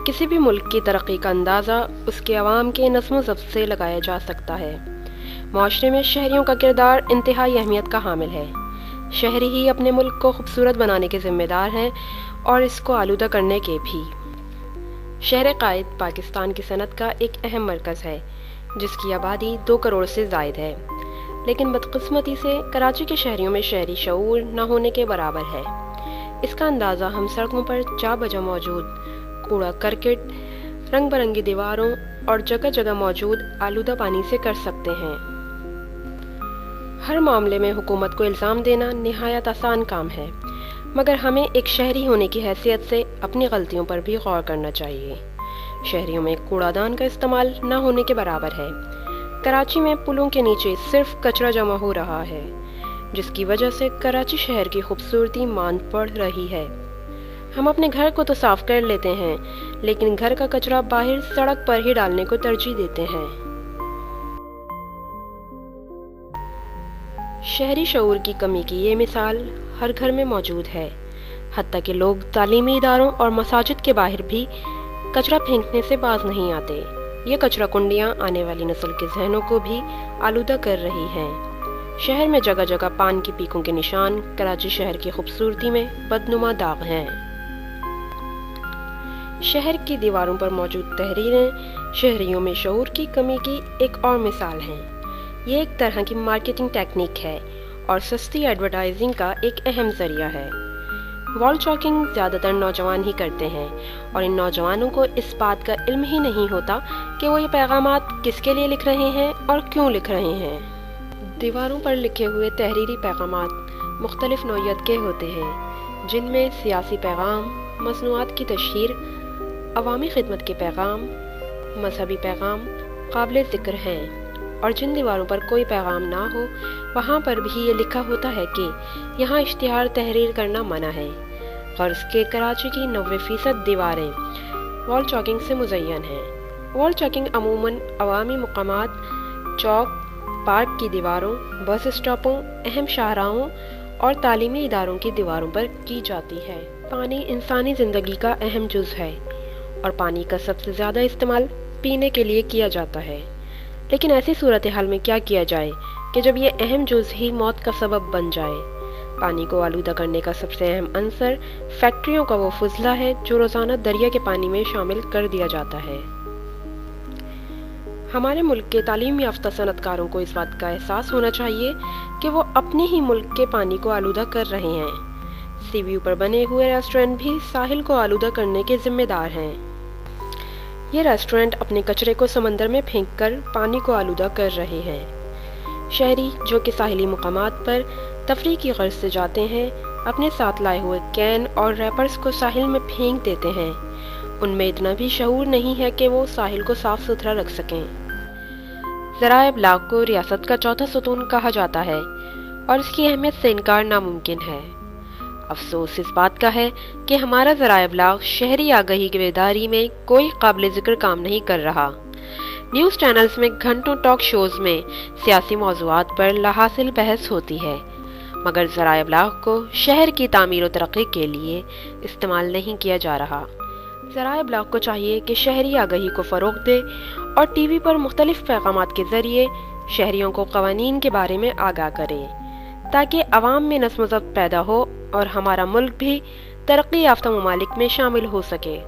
کسی بھی ملک کی ترقی کا اندازہ اس کے عوام کے نظم و ضبط سے لگایا جا سکتا ہے۔ معاشرے میں شہریوں کا کردار انتہائی اہمیت کا حامل ہے۔ شہری ہی اپنے ملک کو خوبصورت بنانے کے ذمہ دار ہیں اور اس کو آلودہ کرنے کے بھی۔ شہر قائد پاکستان کی صنعت کا ایک اہم مرکز ہے، جس کی آبادی 2 کروڑ سے زائد ہے، لیکن بدقسمتی سے کراچی کے شہریوں میں شہری شعور نہ ہونے کے برابر ہے۔ اس کا اندازہ ہم سڑکوں پر جا بجا موجود کوڑا کرکٹ، رنگ برنگی دیواروں اور جگہ جگہ موجود آلودہ پانی سے کر سکتے ہیں۔ ہر معاملے میں حکومت کو الزام دینا نہایت آسان کام ہے، مگر ہمیں ایک شہری ہونے کی حیثیت سے اپنی غلطیوں پر بھی غور کرنا چاہیے۔ شہریوں میں کوڑا دان کا استعمال نہ ہونے کے برابر ہے۔ کراچی میں پلوں کے نیچے صرف کچرا جمع ہو رہا ہے، جس کی وجہ سے کراچی شہر کی خوبصورتی ماند پڑ رہی ہے۔ ہم اپنے گھر کو تو صاف کر لیتے ہیں، لیکن گھر کا کچرا باہر سڑک پر ہی ڈالنے کو ترجیح دیتے ہیں۔ شہری شعور کی کمی کی یہ مثال ہر گھر میں موجود ہے، حتیٰ کہ لوگ تعلیمی اداروں اور مساجد کے باہر بھی کچرا پھینکنے سے باز نہیں آتے۔ یہ کچرا کنڈیاں آنے والی نسل کے ذہنوں کو بھی آلودہ کر رہی ہیں۔ شہر میں جگہ جگہ پان کی پیکوں کے نشان کراچی شہر کی خوبصورتی میں بدنما داغ ہیں۔ شہر کی دیواروں پر موجود تحریریں شہریوں میں شعور کی کمی کی ایک اور مثال ہیں۔ یہ ایک طرح کی مارکیٹنگ ٹیکنیک ہے اور سستی ایڈورٹائزنگ کا ایک اہم ذریعہ ہے۔ وال چاکنگ زیادہ تر نوجوان ہی کرتے ہیں، اور ان نوجوانوں کو اس بات کا علم ہی نہیں ہوتا کہ وہ یہ پیغامات کس کے لیے لکھ رہے ہیں اور کیوں لکھ رہے ہیں۔ دیواروں پر لکھے ہوئے تحریری پیغامات مختلف نوعیت کے ہوتے ہیں، جن میں سیاسی پیغام، مصنوعات کی تشہیر، عوامی خدمت کے پیغام، مذہبی پیغام قابل ذکر ہیں، اور جن دیواروں پر کوئی پیغام نہ ہو وہاں پر بھی یہ لکھا ہوتا ہے کہ یہاں اشتہار تحریر کرنا منع ہے۔ غرض کہ کراچی کی 90% دیواریں وال چاکنگ سے مزین ہیں۔ وال چاکنگ عموماً عوامی مقامات، چوک، پارک کی دیواروں، بس اسٹاپوں، اہم شاہراہوں اور تعلیمی اداروں کی دیواروں پر کی جاتی ہے۔ پانی انسانی زندگی کا اہم جز ہے، اور پانی کا سب سے زیادہ استعمال پینے کے لیے کیا جاتا ہے۔ لیکن ایسی صورتحال میں کیا کیا جائے کہ جب یہ اہم جز ہی موت کا سبب بن جائے؟ پانی کو آلودہ کرنے کا سب سے اہم عنصر فیکٹریوں کا وہ فضلہ ہے جو روزانہ دریا کے پانی میں شامل کر دیا جاتا ہے۔ ہمارے ملک کے تعلیم یافتہ صنعت کاروں کو اس بات کا احساس ہونا چاہیے کہ وہ اپنے ہی ملک کے پانی کو آلودہ کر رہے ہیں۔ سی ویو پر بنے ہوئے ریسٹورنٹ بھی ساحل کو آلودہ کرنے کے ذمہ دار ہیں۔ یہ ریسٹورنٹ اپنے کچرے کو سمندر میں پھینک کر پانی کو آلودہ کر رہے ہیں۔ شہری جو کہ ساحلی مقامات پر تفریح کی غرض سے جاتے ہیں، اپنے ساتھ لائے ہوئے کین اور ریپرز کو ساحل میں پھینک دیتے ہیں۔ ان میں اتنا بھی شعور نہیں ہے کہ وہ ساحل کو صاف ستھرا رکھ سکیں۔ ذرائع ابلاغ کو ریاست کا چوتھا ستون کہا جاتا ہے، اور اس کی اہمیت سے انکار ناممکن ہے۔ افسوس اس بات کا ہے کہ ہمارا ذرائع ابلاغ شہری آگہی کی بیداری میں کوئی قابل ذکر کام نہیں کر رہا۔ نیوز چینلز میں گھنٹوں ٹاک شوز میں سیاسی موضوعات پر لاحاصل بحث ہوتی ہے، مگر ذرائع ابلاغ کو شہر کی تعمیر و ترقی کے لیے استعمال نہیں کیا جا رہا۔ ذرائع ابلاغ کو چاہیے کہ شہری آگہی کو فروغ دے اور ٹی وی پر مختلف پیغامات کے ذریعے شہریوں کو قوانین کے بارے میں آگاہ کرے، تاکہ عوام میں نظم و ضبط پیدا ہو اور ہمارا ملک بھی ترقی یافتہ ممالک میں شامل ہو سکے۔